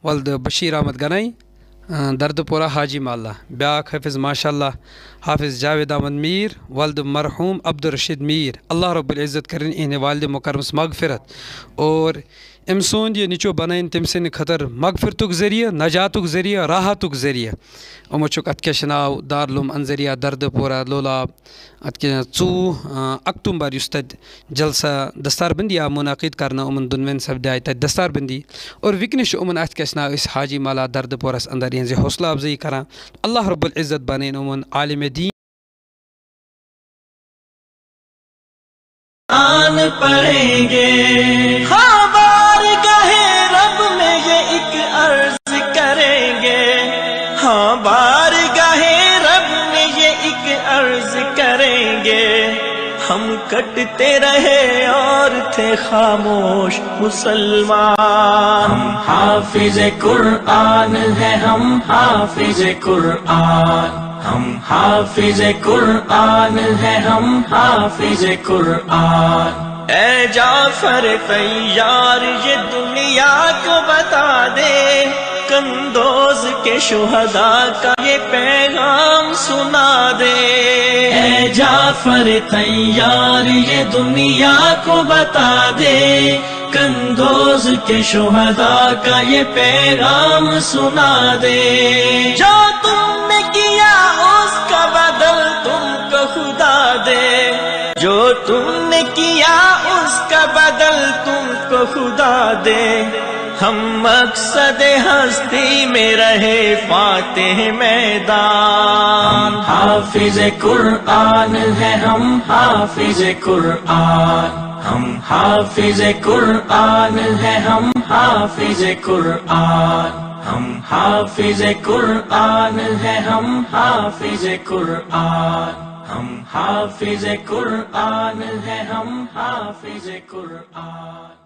ولد بشیر احمد گنائی درد پورہ حاجی مالہ بیاکھ حافظ ماشاء اللہ حافظ جاوید احمد میر ولد مرحوم عبدالرشید میر اللہ رب العزت کرن ان والد مکرمس مغفرت اور ام سوند یہ نچو بنائن تم سن خطر مغفرتک ذریعہ نجاتک ذریعہ راحتک ذریعہ امو چک ات کے ناو دارالعلوم انظریہ درد پورہ لولاب ات کے 2 اکتوبر اس تد جلسہ دستار بندی منعقد کرنا امن دنوین سپدے آئی تد دستار بندی اور وکنش امن ات کے ناو اس حاجی مالا درد پورس اندر یہ حوصلہ افزائی کران اللہ رب العزت بنین امن عالم دین آن پڑھیں گے ہاں بارگاہ رب میں یہ ایک عرض کریں گے ہاں بارگاہ رب میں یہ ایک عرض کریں گے ہم کٹتے رہے اور تھے خاموش مسلمان ہم حافظ قرآن ہیں ہم حافظ قرآن ہم حافظ قرآن ہیں ہم حافظ قرآن اے جعفر طیار یہ دنیا کو بتا دے کندوز کے شہداء کا یہ پیغام سنا دے اے جعفر طیار یہ دنیا کو بتا دے کندوز کے شہداء کا یہ پیغام سنا دے جو تم نے کیا اس کا بدل تم کو خدا دے جو تم نے کیا اس کا بدل تم کو خدا دے ہم مقصد ہستی میں رہے فاتح میدان حافظ قرآن ہے ہم حافظ قرآن ہم حافظ قرآن ہے ہم حافظ قرآن ہم حافظ قرآن ہے ہم حافظ قرآن ہم حافظ قرآن ہے ہم حافظ قرآن